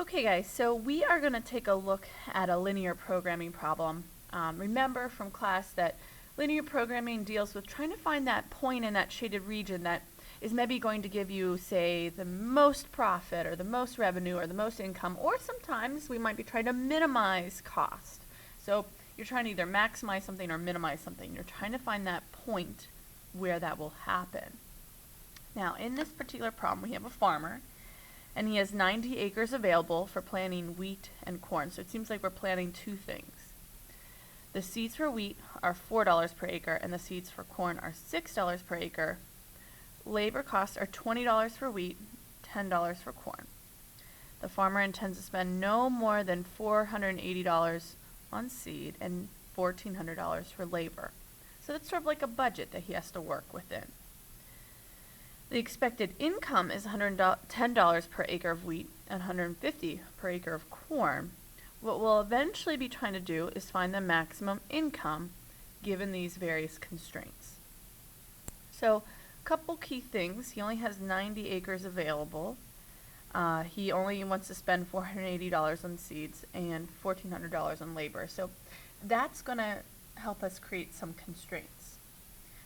Okay guys, so we are going to take a look at a linear programming problem. Remember from class that linear programming deals with trying to find that point in that shaded region that is maybe going to give you, say, the most profit or the most revenue or the most income, or sometimes we might be trying to minimize cost. So you're trying to either maximize something or minimize something. You're trying to find that point where that will happen. Now in this particular problem we have a farmer, and he has 90 acres available for planting wheat and corn. So it seems like we're planting two things. The seeds for wheat are $4 per acre and the seeds for corn are $6 per acre. Labor costs are $20 for wheat, $10 for corn. The farmer intends to spend no more than $480 on seed and $1,400 for labor. So that's sort of like a budget that he has to work within. The expected income is $110 per acre of wheat and $150 per acre of corn. What we'll eventually be trying to do is find the maximum income given these various constraints. So a couple key things. He only has 90 acres available. He only wants to spend $480 on seeds and $1,400 on labor. So that's going to help us create some constraints.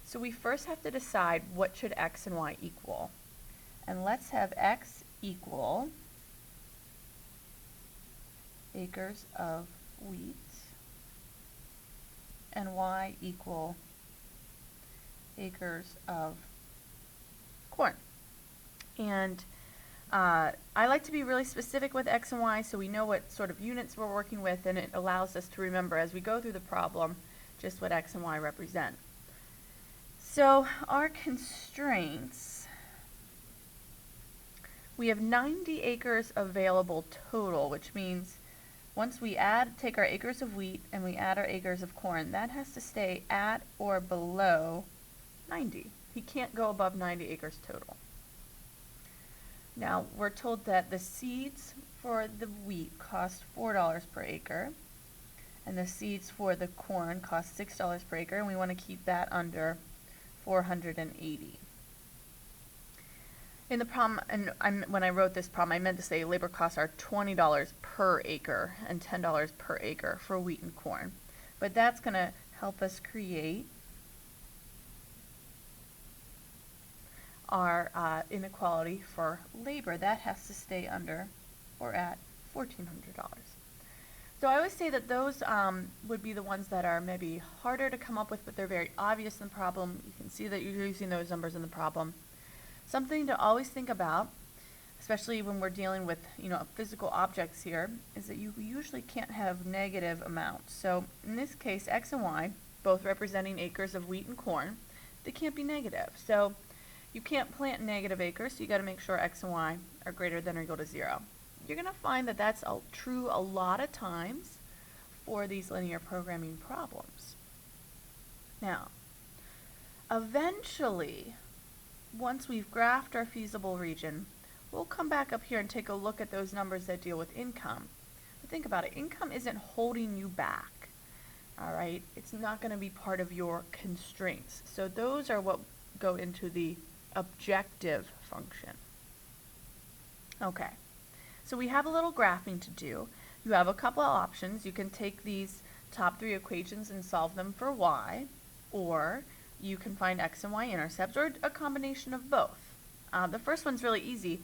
So we first have to decide what should x and y equal. And let's have x equal acres of wheat and y equal acres of corn. And I like to be really specific with x and y so we know what sort of units we're working with, and it allows us to remember as we go through the problem just what x and y represent. So our constraints, we have 90 acres available total, which means once we take our acres of wheat and we add our acres of corn, that has to stay at or below 90. He can't go above 90 acres total. Now we're told that the seeds for the wheat cost $4 per acre and the seeds for the corn cost $6 per acre, and we want to keep that under 480. In the problem, and when I wrote this problem, I meant to say labor costs are $20 per acre and $10 per acre for wheat and corn. But that's going to help us create our inequality for labor. That has to stay under or at $1,400. So I always say that those would be the ones that are maybe harder to come up with, but they're very obvious in the problem. You can see that you're using those numbers in the problem. Something to always think about, especially when we're dealing with physical objects here, is that you usually can't have negative amounts. So in this case, x and y, both representing acres of wheat and corn, they can't be negative. So you can't plant negative acres, so you got to make sure x and y are greater than or equal to 0. You're going to find that that's true a lot of times for these linear programming problems. Now, eventually, once we've graphed our feasible region, we'll come back up here and take a look at those numbers that deal with income. But think about it, income isn't holding you back, all right? It's not going to be part of your constraints. So those are what go into the objective function. Okay. So we have a little graphing to do. You have a couple of options. You can take these top three equations and solve them for y, or you can find x and y intercepts, or a combination of both. The first one's really easy.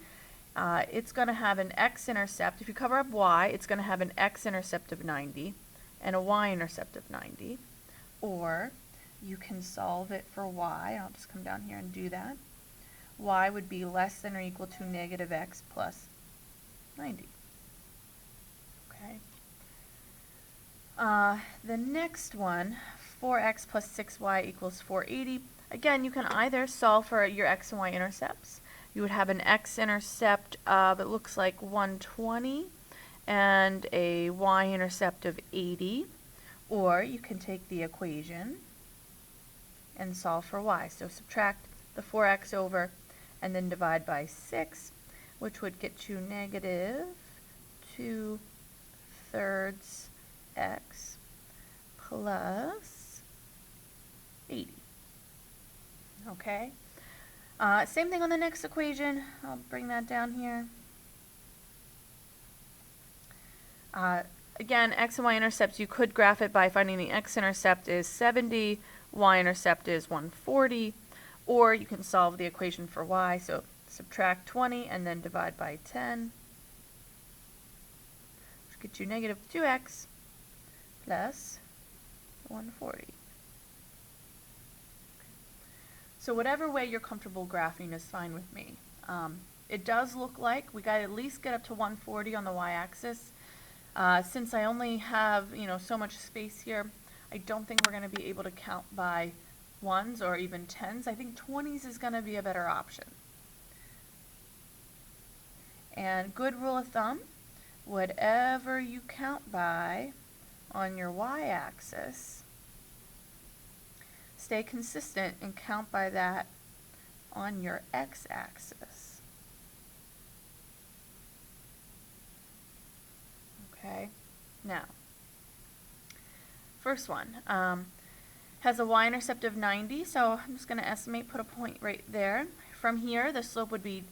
It's going to have an x-intercept. If you cover up y, it's going to have an x-intercept of 90 and a y-intercept of 90. Or you can solve it for y. I'll just come down here and do that. Y would be less than or equal to negative x plus 90. Okay. The next one, 4x plus 6y equals 480. Again, you can either solve for your x and y intercepts. You would have an x-intercept of, it looks like 120, and a y-intercept of 80. Or you can take the equation and solve for y. So subtract the 4x over and then divide by 6, which would get you negative 2/3 x plus 80. Okay? Same thing on the next equation. I'll bring that down here. Again, x and y intercepts, you could graph it by finding the x-intercept is 70, y-intercept is 140, or you can solve the equation for y, so subtract 20 and then divide by 10, which gets you negative 2x plus 140. So whatever way you're comfortable graphing is fine with me. It does look like we got to at least get up to 140 on the y-axis. Since I only have, so much space here, I don't think we're going to be able to count by ones or even tens. I think 20s is going to be a better option. And good rule of thumb, whatever you count by on your y-axis, stay consistent and count by that on your x-axis. Okay, now, first one has a y-intercept of 90, so I'm just going to estimate, put a point right there. From here, the slope would be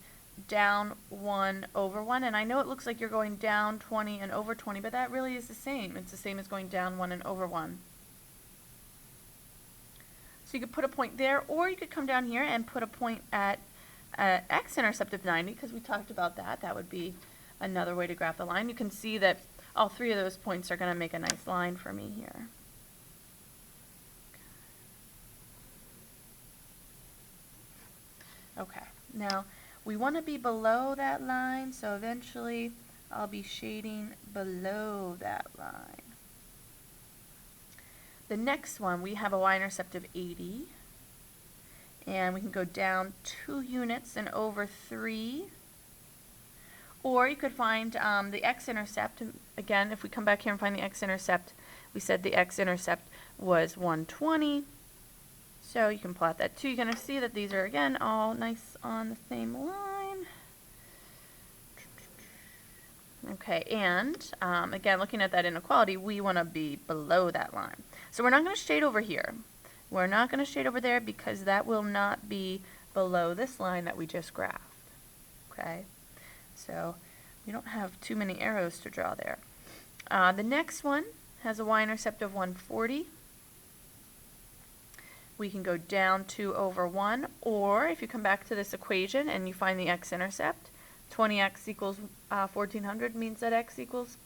down 1 over 1, and I know it looks like you're going down 20 and over 20, but that really is the same. It's the same as going down 1 and over 1. So you could put a point there, or you could come down here and put a point at x-intercept of 90, because we talked about that. That would be another way to graph the line. You can see that all three of those points are going to make a nice line for me here. Okay, now we want to be below that line, so eventually I'll be shading below that line. The next one, we have a y-intercept of 80, and we can go down 2 units and over 3. Or you could find the x-intercept. Again, if we come back here and find the x-intercept, we said the x-intercept was 120. So you can plot that too. You're going to see that these are, again, all nice on the same line. Okay, and again, looking at that inequality, we want to be below that line. So we're not going to shade over here. We're not going to shade over there because that will not be below this line that we just graphed. Okay? So we don't have too many arrows to draw there. The next one has a y-intercept of 140. We can go down 2 over 1, or if you come back to this equation and you find the x-intercept, 20x equals 1400 means that x equals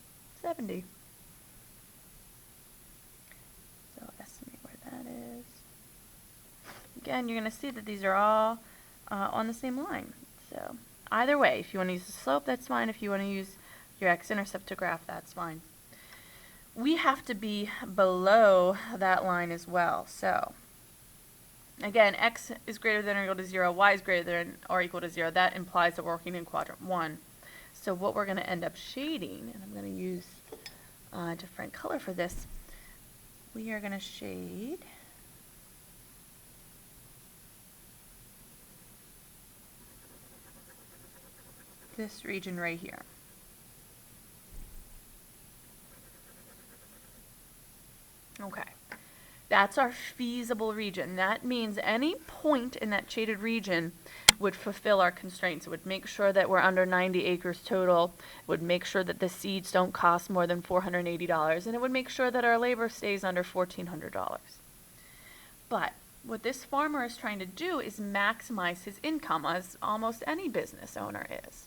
70. So estimate where that is. Again, you're going to see that these are all on the same line. So either way, if you want to use the slope, that's fine. If you want to use your x-intercept to graph, that's fine. We have to be below that line as well. So again, x is greater than or equal to 0, y is greater than or equal to 0. That implies that we're working in quadrant 1. So what we're going to end up shading, and I'm going to use a different color for this, we are going to shade this region right here. Okay. That's our feasible region. That means any point in that shaded region would fulfill our constraints. It would make sure that we're under 90 acres total. It would make sure that the seeds don't cost more than $480. And it would make sure that our labor stays under $1,400. But what this farmer is trying to do is maximize his income, as almost any business owner is.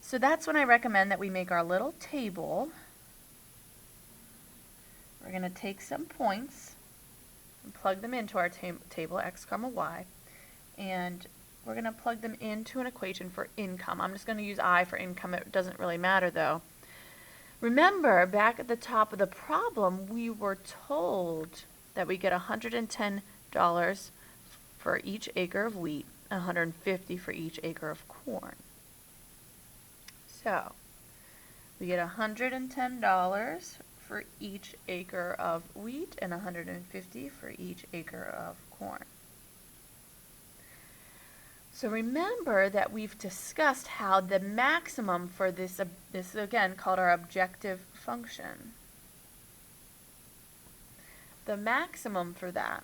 So that's when I recommend that we make our little table. We're going to take some points and plug them into our table, x, comma, y, and we're going to plug them into an equation for income. I'm just going to use I for income. It doesn't really matter, though. Remember, back at the top of the problem, we were told that we get $110 for each acre of wheat, $150 for each acre of corn. So we get $110 for each acre of wheat and $150 for each acre of corn. So remember that we've discussed how the maximum for this is again called our objective function. The maximum for that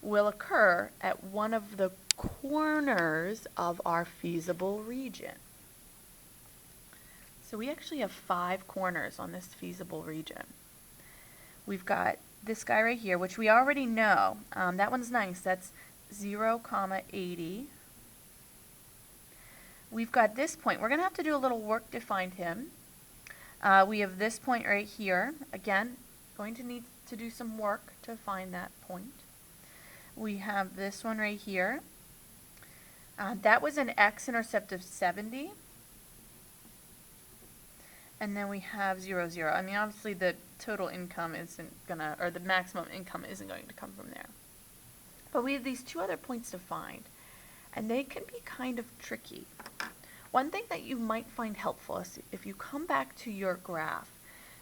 will occur at one of the corners of our feasible region. So we actually have 5 corners on this feasible region. We've got this guy right here, which we already know. That one's nice. That's 0, 80. We've got this point. We're going to have to do a little work to find him. We have this point right here. Again, going to need to do some work to find that point. We have this one right here. That was an x-intercept of 70. And then we have 0, 0. I mean, obviously the total income isn't gonna, or the maximum income isn't going to come from there. But we have these 2 other points to find, and they can be kind of tricky. One thing that you might find helpful is if you come back to your graph,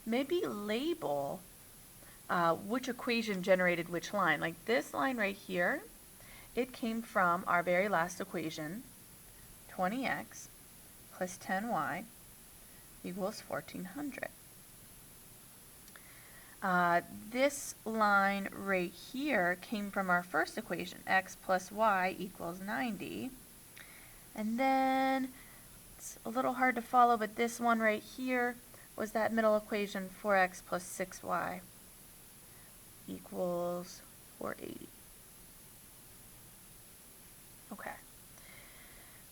maybe label which equation generated which line. Like this line right here, it came from our very last equation, 20x plus 10y equals 1400. This line right here came from our first equation, x plus y equals 90. And then, it's a little hard to follow, but this one right here was that middle equation, 4x plus 6y equals 480. Okay.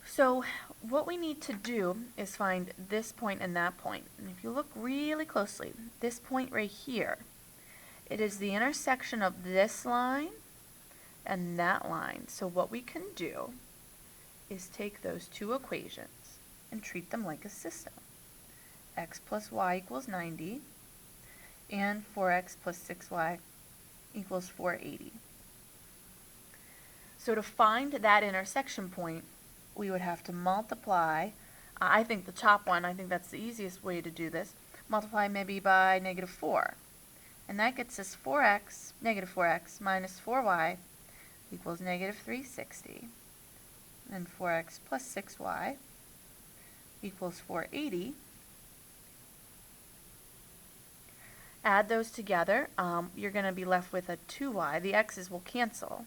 So what we need to do is find this point and that point. And if you look really closely, this point right here, it is the intersection of this line and that line. So what we can do is take those 2 equations and treat them like a system. X plus y equals 90 and 4x plus 6y equals 480. So to find that intersection point, we would have to multiply, I think the top one, I think that's the easiest way to do this, multiply maybe by -4. And that gets us -4x minus 4y equals -360. And 4x plus 6y equals 480. Add those together, you're going to be left with a 2y. The x's will cancel.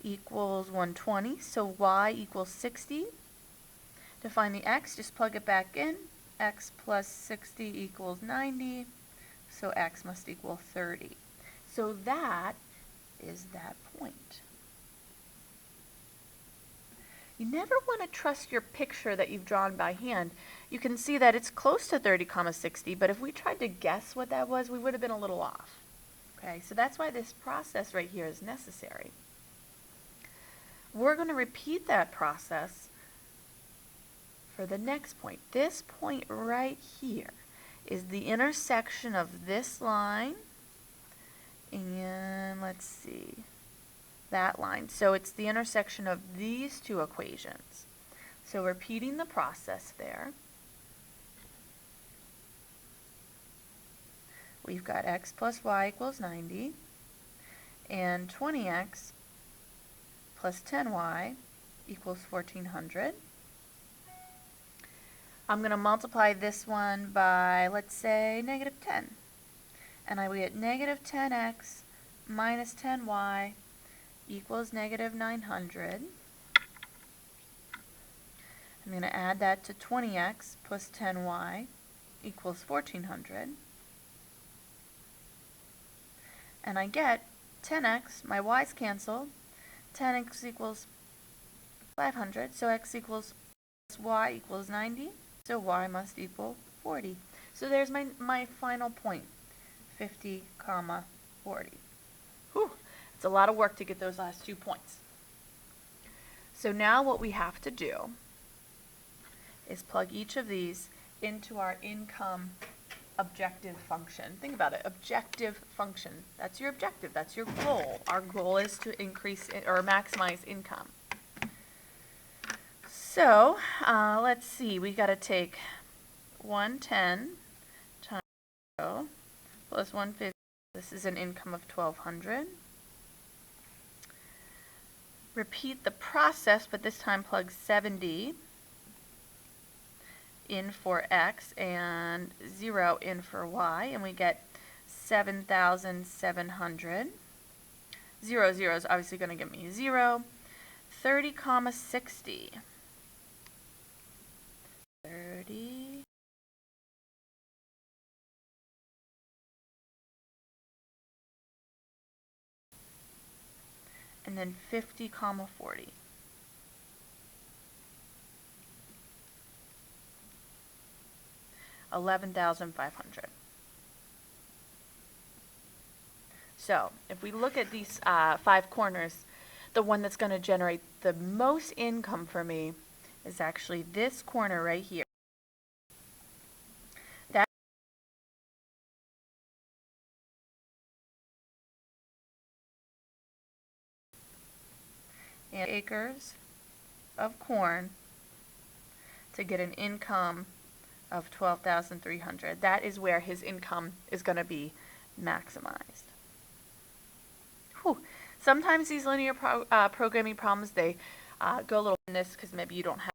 Equals 120, so y equals 60. To find the x, just plug it back in. X plus 60 equals 90, so x must equal 30. So that is that point. You never want to trust your picture that you've drawn by hand. You can see that it's close to 30, 60, but if we tried to guess what that was, we would have been a little off. Okay, so that's why this process right here is necessary. We're going to repeat that process for the next point. This point right here is the intersection of this line and, let's see, that line. So it's the intersection of these 2 equations. So repeating the process there. We've got x plus y equals 90 and 20x plus 10y equals 1400. I'm going to multiply this one by, let's say, -10. And I will get -10x minus 10y equals -900. I'm going to add that to 20x plus 10y equals 1400. And I get 10x, my y's canceled, 10x equals 500, so x equals y equals 90, so y must equal 40. So there's my final point, 50, 40. Whew, it's a lot of work to get those last 2 points. So now what we have to do is plug each of these into our income objective function. Think about it, objective function. That's your objective, that's your goal. Our goal is to increase or maximize income. So let's see, we got to take 110 times 0 plus 150. This is an income of 1200. Repeat the process, but this time plug 70 in for x and 0 in for y, and we get 7,700. 0, 0 is obviously going to give me 0. 30, 60. 30, 40. And then 50, 40. $11,500. So if we look at these 5 corners, the one that's going to generate the most income for me is actually this corner right here. That and acres of corn to get an income of $12,300. That is where his income is going to be maximized. Whew. Sometimes these linear programming problems, they go a little in this because maybe you don't have